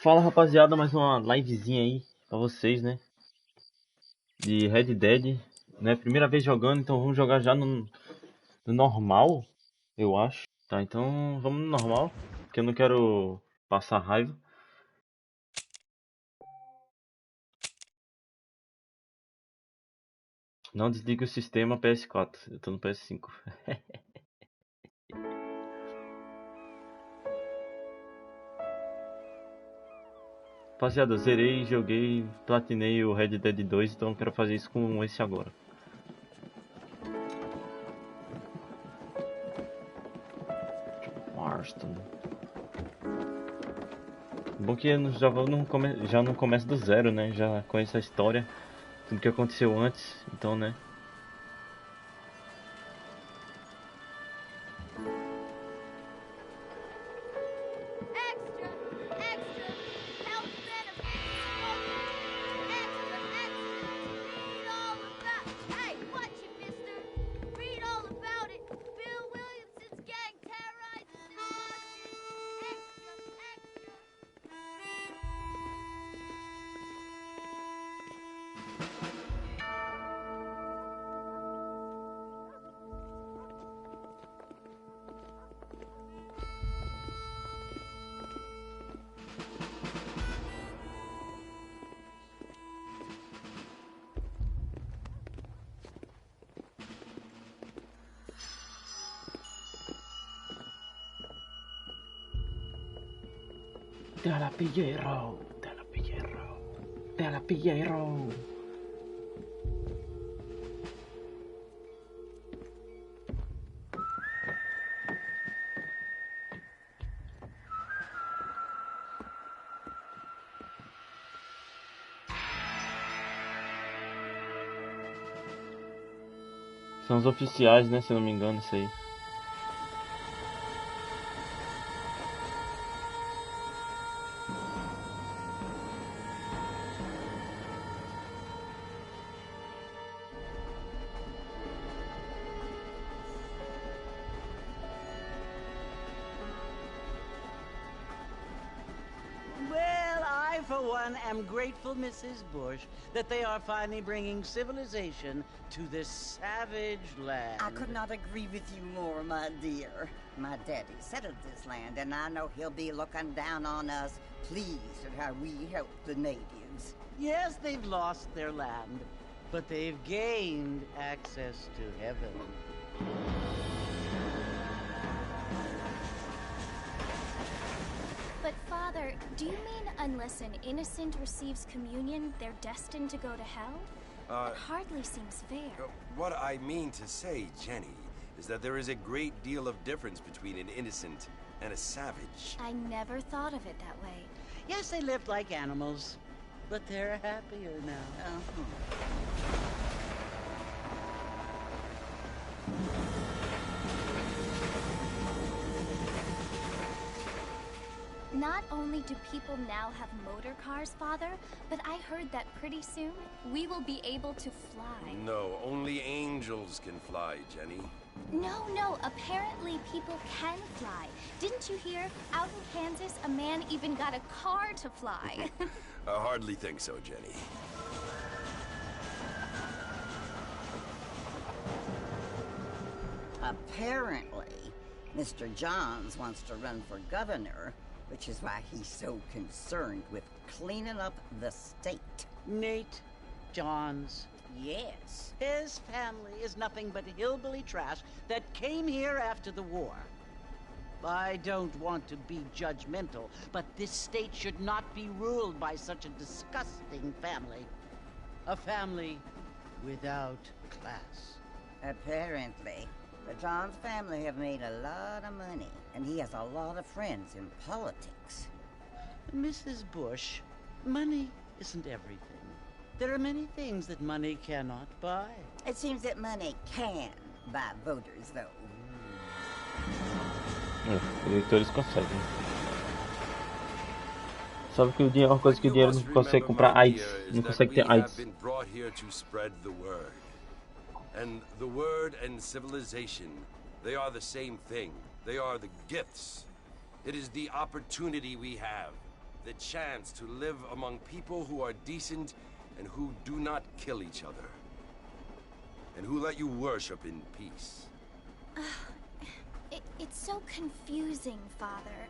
Fala rapaziada, mais uma livezinha aí pra vocês, né? De Red Dead, né? Primeira vez jogando, então vamos jogar já no normal, eu acho. Tá, então vamos no normal, porque eu não quero passar raiva. Não desligue o sistema PS4, eu tô no PS5. Rapaziada, zerei, joguei, platinei o Red Dead 2, então eu quero fazer isso com esse agora. Marston. Bom que eu já não começo do zero, né? Já conheço a história, tudo que aconteceu antes, então, né? Te la pillero, te la pillero, te la pillero. São os oficiais, né, se eu não me engano, isso aí. I'm grateful, Mrs. Bush, that they are finally bringing civilization to this savage land. I could not agree with you more, my dear. My daddy settled this land, and I know he'll be looking down on us, pleased at how we help the natives. Yes, they've lost their land, but they've gained access to heaven. But Father, do you mean unless an innocent receives communion, they're destined to go to hell? It hardly seems fair. What I mean to say, Jenny, is that there is a great deal of difference between an innocent and a savage. I never thought of it that way. Yes, they lived like animals, but they're happier now. Not only do people now have motor cars, Father, but I heard that pretty soon we will be able to fly. No, only angels can fly, Jenny. No, apparently people can fly. Didn't you hear? Out in Kansas, a man even got a car to fly. I hardly think so, Jenny. Apparently, Mr. Johns wants to run for governor, which is why he's so concerned with cleaning up the state. Nate Johns. Yes. His family is nothing but hillbilly trash that came here after the war. I don't want to be judgmental, but this state should not be ruled by such a disgusting family. A family without class. Apparently. The Johns family have made a lot of money, and he has a lot of friends in politics. Mrs. Bush, money isn't everything. There are many things that money cannot buy. It seems that money can buy voters, though. Eleitores conseguem. Sabe que o dinheiro é uma coisa que o dinheiro não consegue comprar AIDS, não consegue ter AIDS. And the word and civilization, they are the same thing. They are the gifts. It is the opportunity we have the chance to live among people who are decent and who do not kill each other. And who let you worship in peace. It's so confusing, Father.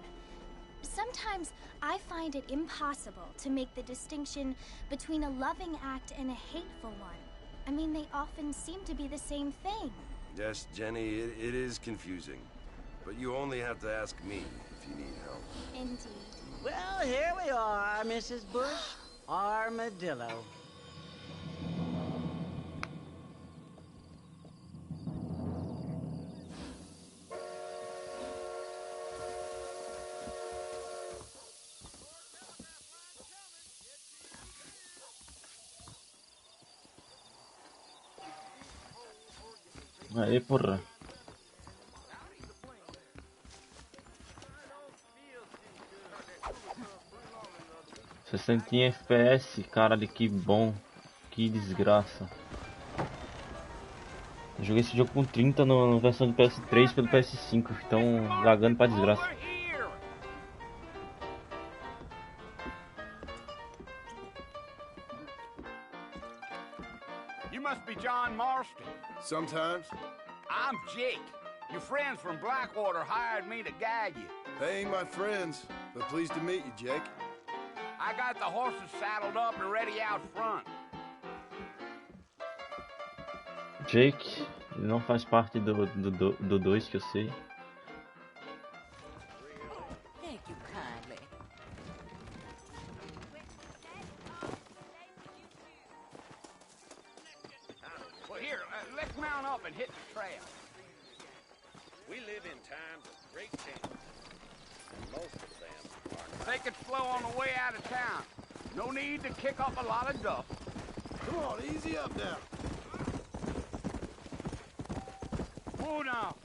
Sometimes I find it impossible to make the distinction between a loving act and a hateful one. I mean, they often seem to be the same thing. Yes, Jenny, it is confusing. But you only have to ask me if you need help. Indeed. Well, here we are, Mrs. Bush. Armadillo. Aí, porra. Sessentinha FPS, caralho, que bom. Que desgraça. Eu joguei esse jogo com 30 na versão do PS3 pelo PS5, então lagando pra desgraça. You must be John Marston. Sometimes. I'm Jake. Your friends from Blackwater hired me to guide you. They ain't my friends, but pleased to meet you, Jake. I got the horses saddled up and ready out front. Jake, ele não faz parte do 2 que eu sei. Thank you kindly. Well, here, let's mount up and hit the trail. We live in times of great change. And most of them are Take it slow on the way out of town. No need to kick up a lot of dust. Come on, easy up now. Whoa now.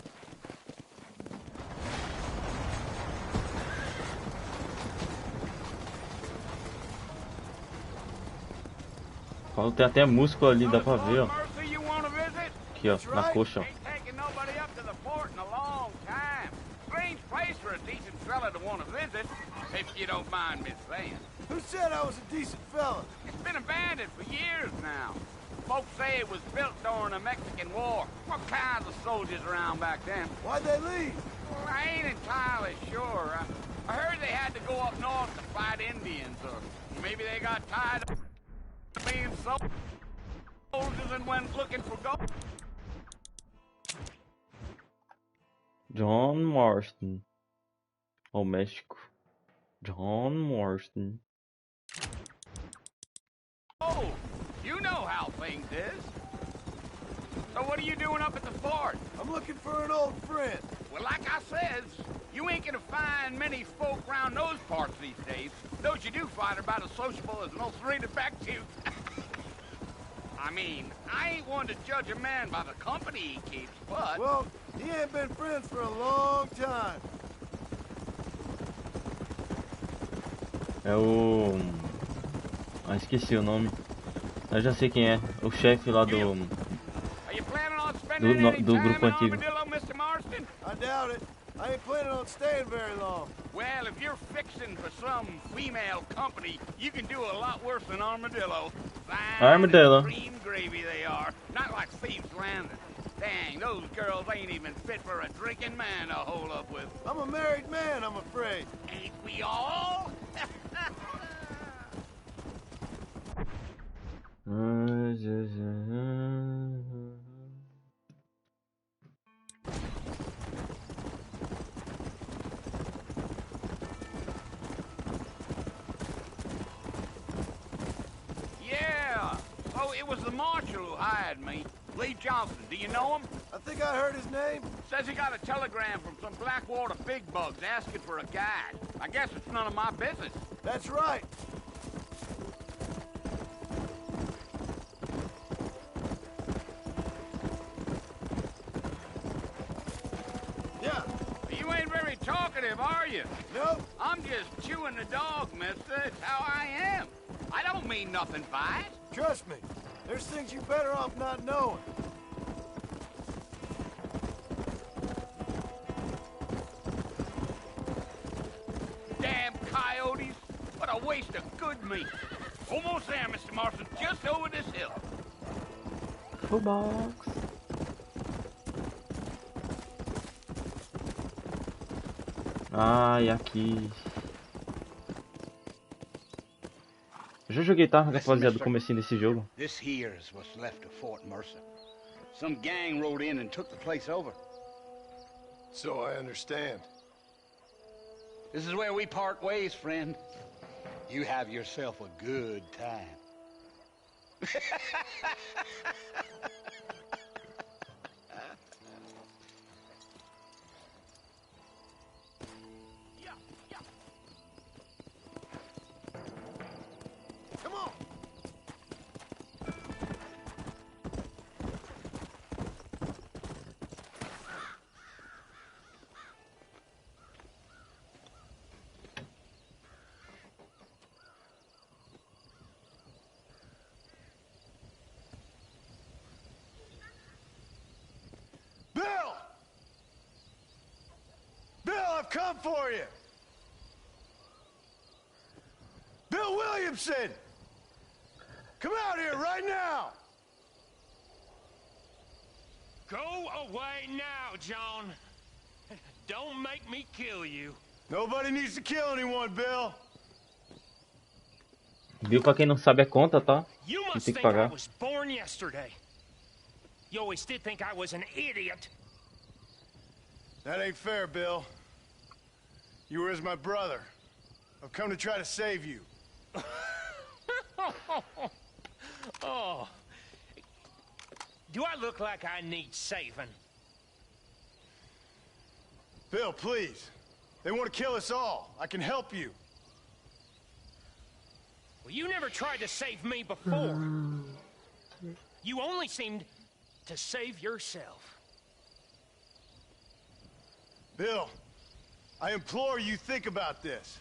Quando tem até músculo ali, dá pra ver, ó. Mercy, you want to visit? Aqui, ó, na coxa, ó. Ain't taking nobody up to the fort in a long time. Strange place for a decent fella to want to visit, if you don't mind me saying. Who said I was a decent fella? It's been abandoned for years now. Folks say it was built during the Mexican War. What kinds of soldiers around back then? Why'd they leave? Well, I ain't entirely sure. I heard they had to go up north to fight Indians, or maybe they got tired of being soldiers and went looking for gold. John Marston. Ao México. John Marston. Oh, you know how things is. So what are you doing up at the fort? I'm looking for an old friend. Well, like I says, you ain't gonna find many folk round those parts these days. Those you do find are about as sociable as most redefective. I mean, I ain't one to judge a man by the company he keeps, but... Well, he ain't been friends for a long time. É o... Ah, esqueci o nome. Eu já sei quem é. O chefe lá do... Are you planning on spending any do time grupo in antigo. Armadillo, Mr. Marston? I doubt it. I ain't planning on staying very long. Well, if you're fixing for some female company, you can do a lot worse than Armadillo. Fine Armadillo. and cream gravy they are, not like Thieves' Landing. Dang, those girls ain't even fit for a drinking man to hold up with. I'm a married man, I'm afraid. Ain't we all? Yeah, so it was the marshal who hired me. Lee Johnson, do you know him? I think I heard his name. Says he got a telegram from some Blackwater big bugs asking for a guide. I guess it's none of my business. That's right. Yeah. You ain't very talkative, are you? Nope. I'm just chewing the dog, mister. It's how I am. I don't mean nothing by it. Trust me. There's things you're better off not knowing. Damn coyotes. What waste of good meat. Almost there, Mr. Marston. Just over this hill. Full box. Ai, aqui. Eu já joguei tarde, rapaziada, do comecinho desse jogo. This here is what's left of Fort Mercer. Some gang rode in and took the place over. So I understand. This is where we part ways, friend. You have yourself a good time. Come on! Bill! Bill, I've come for you! Bill Williamson! Come out here right now! Go away now, John. Don't make me kill you. Nobody needs to kill anyone, Bill. Bill, pra quem não sabe, é conta, tá? You E must tem que think I pagar. was born yesterday. You always did think I was an idiot. That ain't fair, Bill. You were as my brother. I've come to try to save you. Oh. Do I look like I need saving? Bill, please. They want to kill us all. I can help you. Well, you never tried to save me before. You only seemed to save yourself. Bill, I implore you think about this.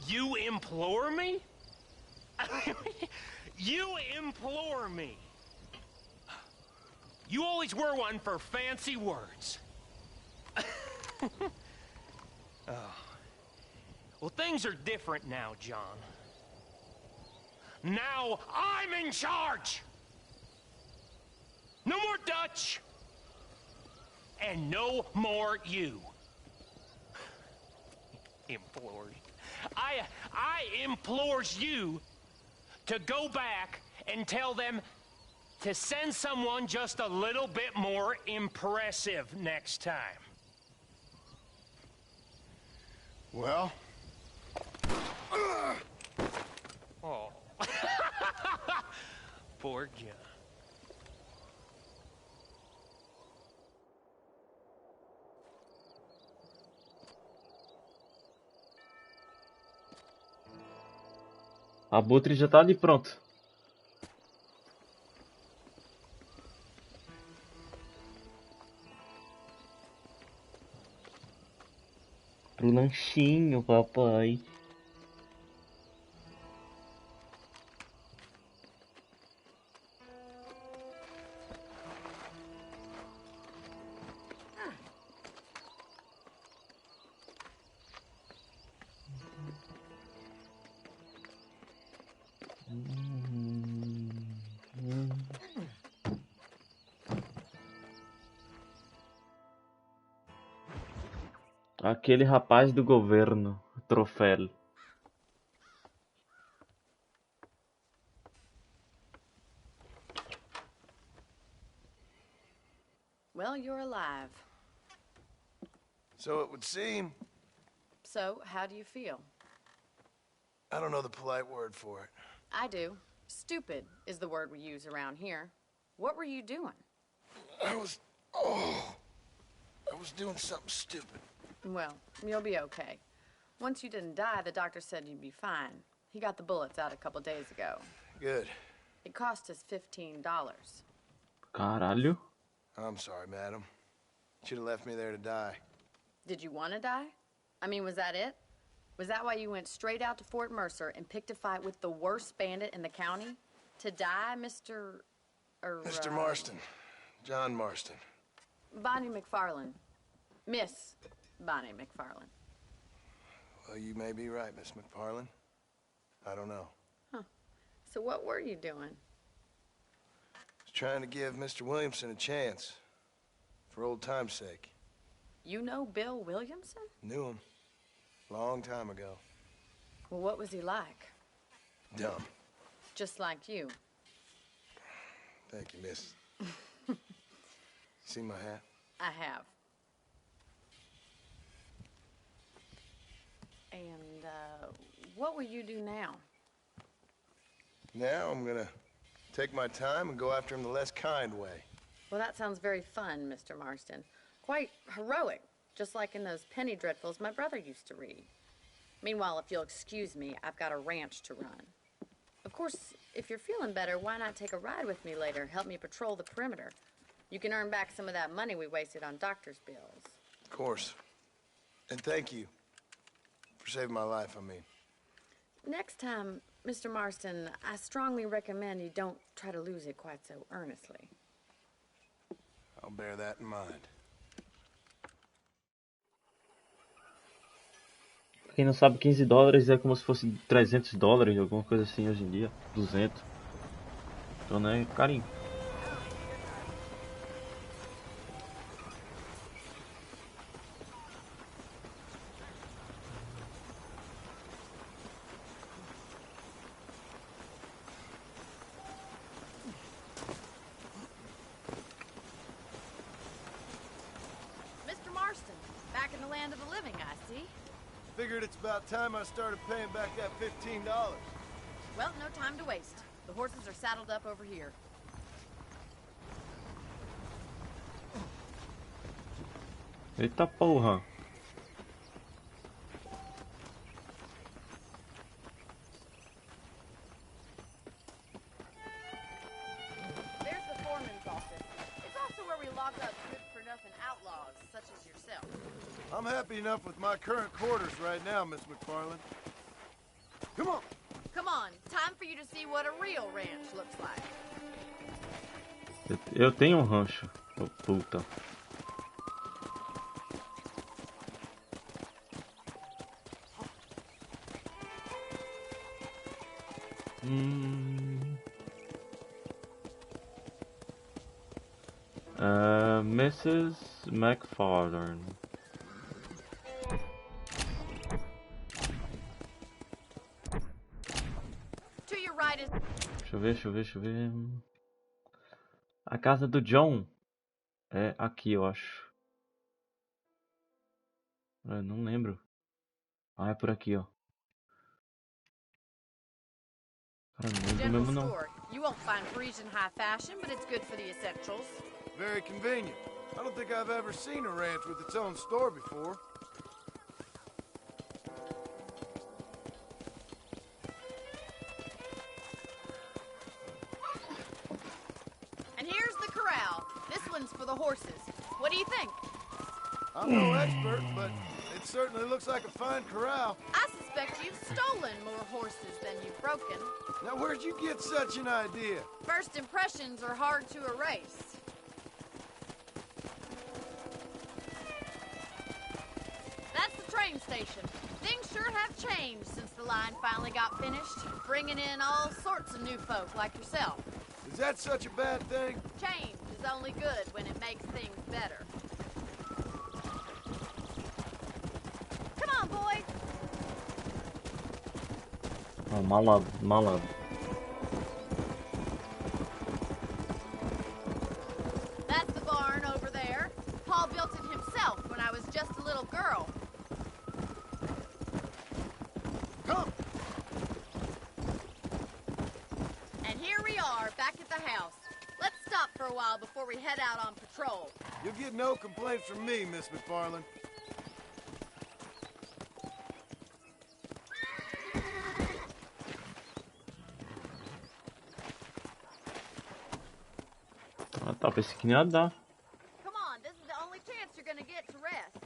You implore me? You implore me. You always were one for fancy words. Oh. Well, things are different now, John. Now I'm in charge. No more Dutch. And no more you. Implored. I implores you to go back and tell them to send someone just a little bit more impressive next time. Well? Oh. Poor John. Abutre já tá ali pronto. Pro lanchinho, papai. Aquele rapaz do governo, troféu. Well, you're alive. So it would seem. So, how do you feel? I don't know the polite word for it. I do. Stupid is the word we use around here. What were you doing? I was doing something stupid. Well, you'll be okay. Once you didn't die, the doctor said you'd be fine. He got the bullets out a couple days ago. Good. It cost us $15. Caralho. I'm sorry, madam. Should have left me there to die. Did you want to die? I mean, was that it? Was that why you went straight out to Fort Mercer and picked a fight with the worst bandit in the county? To die, Mr. Mr. Marston. John Marston. Bonnie McFarlane. Miss Bonnie McFarlane. Well, you may be right, Miss McFarland. I don't know. Huh. So what were you doing? I was trying to give Mr. Williamson a chance. For old time's sake. You know Bill Williamson? Knew him. Long time ago. Well, what was he like? Dumb. Just like you. Thank you, miss. You see my hat? I have. And, what will you do now? Now I'm gonna take my time and go after him the less kind way. Well, that sounds very fun, Mr. Marston. Quite heroic, just like in those penny dreadfuls my brother used to read. Meanwhile, if you'll excuse me, I've got a ranch to run. Of course, if you're feeling better, why not take a ride with me later? Help me patrol the perimeter. You can earn back some of that money we wasted on doctor's bills. Of course. And thank you. For saving my life, I mean. Next time, Mr. Marston, I strongly recommend you don't try to lose it quite so earnestly. I'll bear that in mind. Pra quem não sabe, $15 é como se fosse $300, alguma coisa assim hoje em dia. 200. Então, né, carinho. Mr. Marston, back in the land of the living, I see. Figured it's about time I started paying back that $15. Well, no time to waste. The horses are saddled up over here. Eita porra. There's the foreman's office. It's also where we lock up good-for-nothing outlaws, such as yourself. I'm happy enough with my current quarters right now, Miss McFarland. Come on! Come on, time for you to see what a real ranch looks like. Eu tenho um rancho. Oh, puta. Mrs. McFarland. To your right is... Deixa eu ver. A casa do John é aqui, eu acho. Eu não lembro. Ah, é por aqui, ó. Cara, não lembro General mesmo não. store. You won't find Parisian high fashion, but it's good for the essentials. Very convenient. I don't think I've ever seen a ranch with its own store before. And here's the corral. This one's for the horses. What do you think? I'm no expert, but it certainly looks like a fine corral. I suspect you've stolen more horses than you've broken. Now, where'd you get such an idea? First impressions are hard to erase. That's the train station. Things sure have changed since the line finally got finished, bringing in all sorts of new folk like yourself. Is that such a bad thing? Change is only good when it makes things better. Come on, boy. Oh, malandro. That's the barn over there. Paul built it himself when I was just a little girl. Come! And here we are, back at the house. Let's stop for a while before we head out on patrol. You'll get no complaints from me, Miss McFarland. Ah, tá, pensei que não ia dar. Come on, this is the only chance you're gonna get to rest.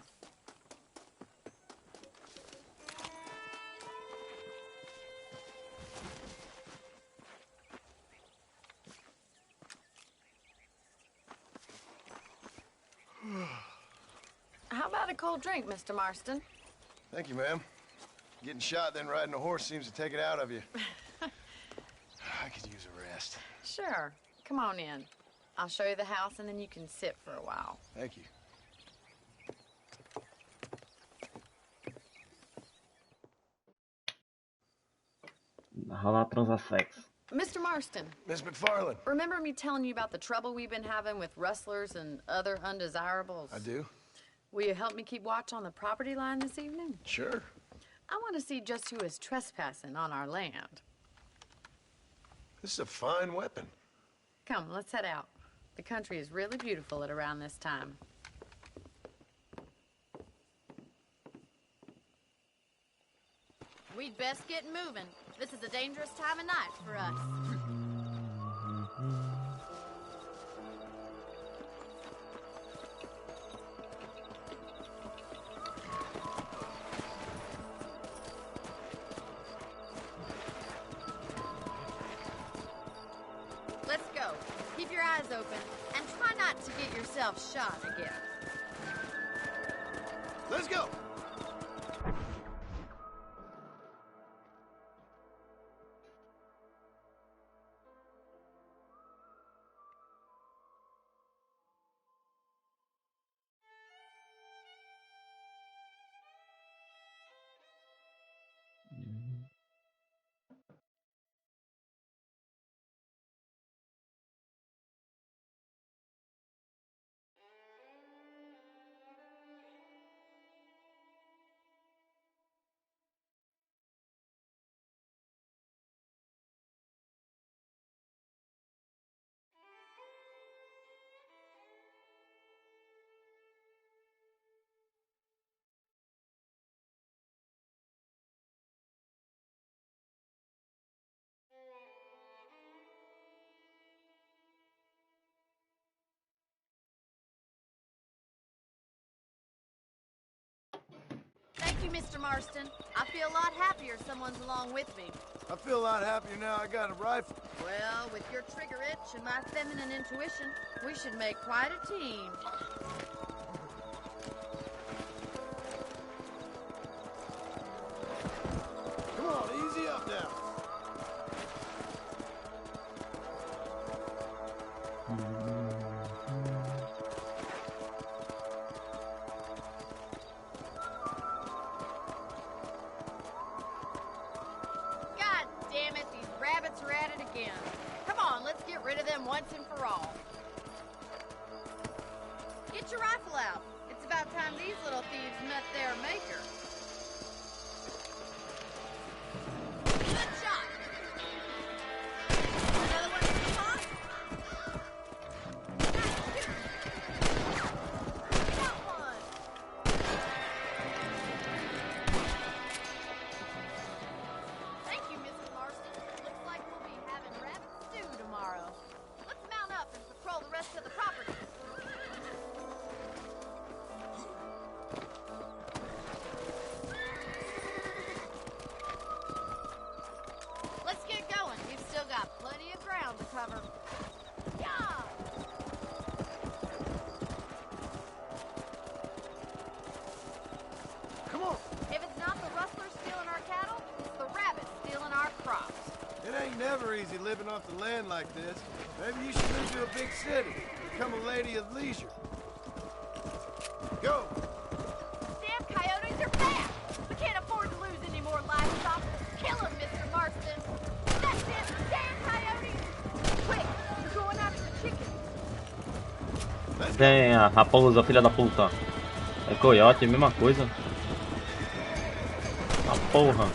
How about a cold drink, Mr. Marston? Thank you, ma'am. Getting shot, then riding a horse seems to take it out of you. I could use a rest. Sure. Come on in. I'll show you the house, and then you can sit for a while. Thank you. Rolar transasex. Mr. Marston. Miss McFarland. Remember me telling you about the trouble we've been having with rustlers and other undesirables? I do. Will you help me keep watch on the property line this evening? Sure. I want to see just who is trespassing on our land. This is a fine weapon. Come, let's head out. The country is really beautiful at around this time. We'd best get moving. This is a dangerous time of night for us. Let's go. Keep your eyes open and try not to get yourself shot again. Let's go. Thank you, Mr. Marston. I feel a lot happier someone's along with me. I feel a lot happier now I got a rifle. Well, with your trigger itch and my feminine intuition, we should make quite a team. Come on, easy up now. God damn it, these rabbits are at it again. Come on, let's get rid of them once and for all. Get your rifle out. It's about time these little thieves met their maker. Good shot. Another one for the pot? Nice shoot. Got one. Thank you, Mrs. Marston. Looks like we'll be having rabbit stew tomorrow. Let's mount up and patrol the rest of the property. Let's get going. We've still got plenty of ground to cover. Yeah! Come on. If it's not the rustlers stealing our cattle, it's the rabbits stealing our crops. It ain't never easy living off the land like this. Maybe you should move to a big city. Become a lady of leisure. Go. Damn coyotes are back! We can't afford to lose any more livestock. Kill them, Mr. Marston! That's it! Damn coyotes! Quick! We're going after the chickens! Tem a raposa, filha da puta. É coiote, mesma coisa. A porra.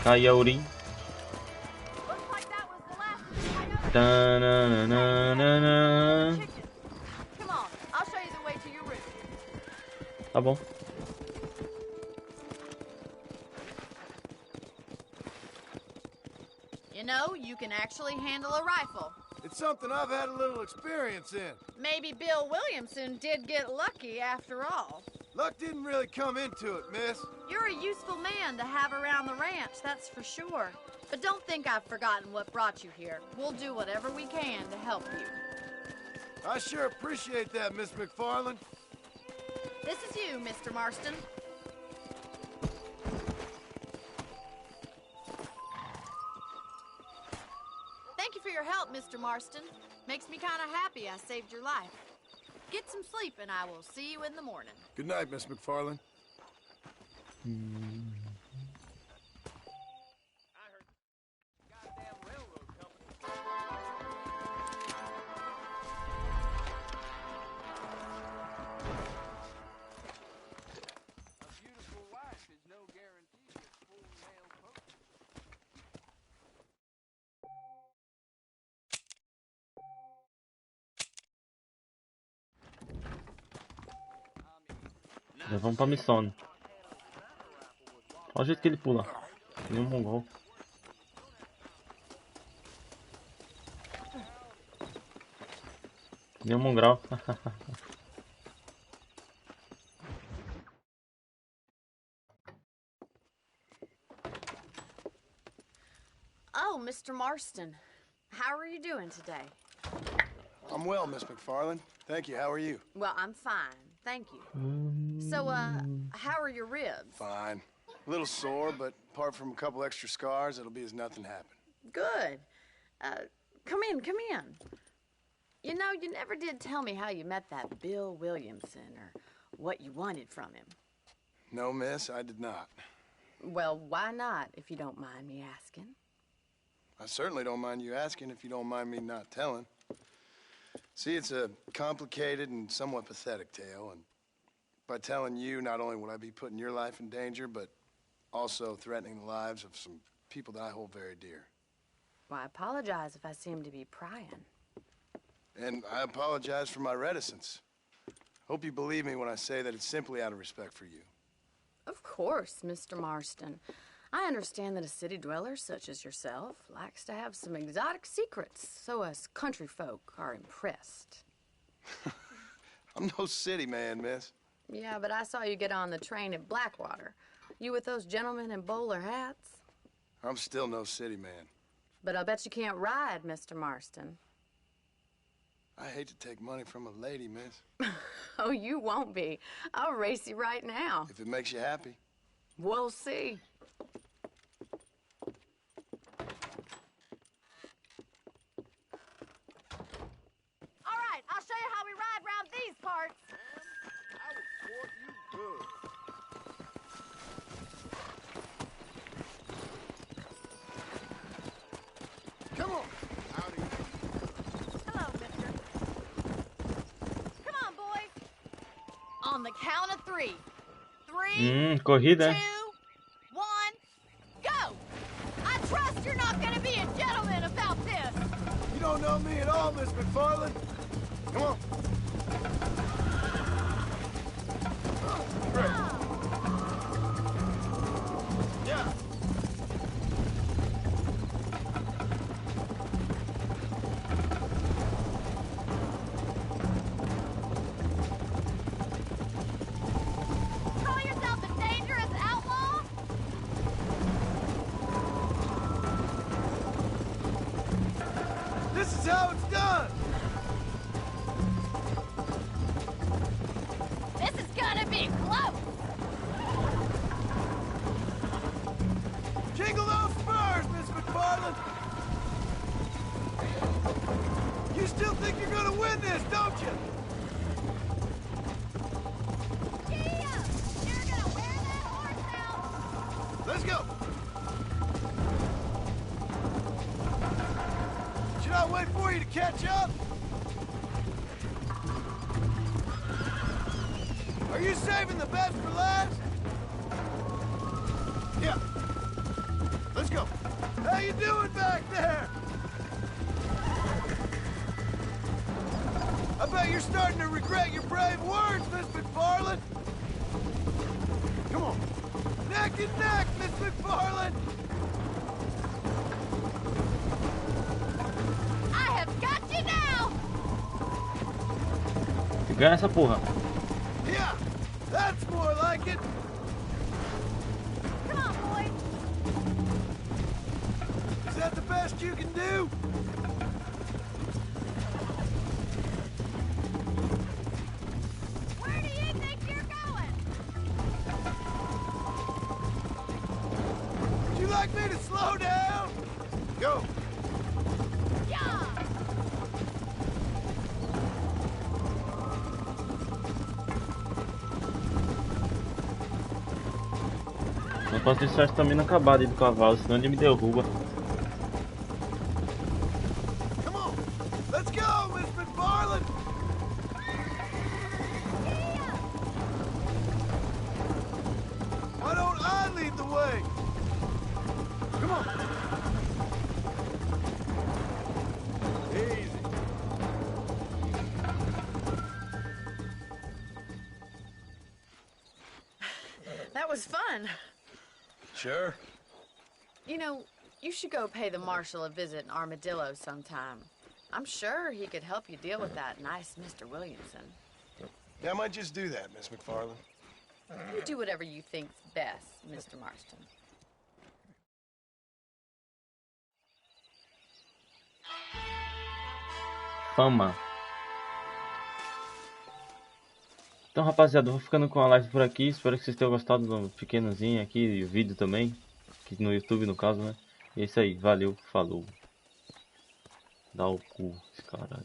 Coyote. Looks like that was the last of the coyotes. Tananana. Chickens. Come on, I'll show you the way to your room. Tá bom. You know, you can actually handle a rifle. It's something I've had a little experience in. Maybe Bill Williamson did get lucky after all. Luck didn't really come into it, miss. You're a useful man to have around the ranch, that's for sure. But don't think I've forgotten what brought you here. We'll do whatever we can to help you. I sure appreciate that, Miss McFarland. This is you, Mr. Marston. Thank you for your help, Mr. Marston. Makes me kind of happy I saved your life. Get some sleep, and I will see you in the morning. Good night, Miss McFarland. Já vamos pra missão. Olha o jeito que ele pula. Que nem um mongol. Que nem um mongrel. Oh, Mr. Marston. How are you doing today? I'm well, Miss McFarland. Thank you. How are you? Well, I'm fine. Thank you. So, how are your ribs? Fine. A little sore, but apart from a couple extra scars, it'll be as nothing happened. Good. Come in. You know, you never did tell me how you met that Bill Williamson or what you wanted from him. No, miss, I did not. Well, why not, if you don't mind me asking? I certainly don't mind you asking if you don't mind me not telling. See, it's a complicated and somewhat pathetic tale, and by telling you, not only would I be putting your life in danger, but also threatening the lives of some people that I hold very dear. Well, I apologize if I seem to be prying. And I apologize for my reticence. Hope you believe me when I say that it's simply out of respect for you. Of course, Mr. Marston. I understand that a city dweller such as yourself likes to have some exotic secrets, so us country folk are impressed. I'm no city man, miss. Yeah, but I saw you get on the train at Blackwater. You with those gentlemen in bowler hats? I'm still no city man. But I'll bet you can't ride, Mr. Marston. I hate to take money from a lady, miss. Oh, you won't be. I'll race you right now. If it makes you happy. We'll see. All right, I'll show you how we ride round these parts. I will court you good. Come on. Howdy. Hello, mister. Come on, boys. On the count of 3. 3, corrida. 2, 1, go! I trust you're not gonna be a gentleman about this. You don't know me at all, Miss McFarland. Come on. Great. Yeah. Call yourself a dangerous outlaw? This is how it's done. This is gonna be close. Jingle those spurs, Miss McFarland. You still think you're gonna win this, don't you? Gee up! You're gonna wear that horse out. Let's go. Should I wait for you to catch up? Are you saving the best for last? Yeah. Let's go. How you doing back there? I bet you're starting to regret your brave words, Miss McFarland. Come on. Neck and neck, Miss McFarland. I have got you now. Ganha essa porra. Yeah, that's more like it. Come on, boys. Is that the best you can do? me to slow down? Go. Não posso deixar a estamina acabada aí do cavalo, senão ele me derruba. Come on, let's go, Miss McFarland. Why don't I lead the way? Come on. Easy. That was fun. Sure. You know, you should go pay the Marshal a visit in Armadillo sometime. I'm sure he could help you deal with that nice Mr. Williamson. Yeah, I might just do that, Miss McFarland. You do whatever you think's best, Mr. Marston. Fama. Então, rapaziada, eu vou ficando com a live por aqui. Espero que vocês tenham gostado do pequenozinho aqui e o vídeo também. Aqui no YouTube, no caso, né? E é isso aí. Valeu, falou. Dá o cu, esse caralho.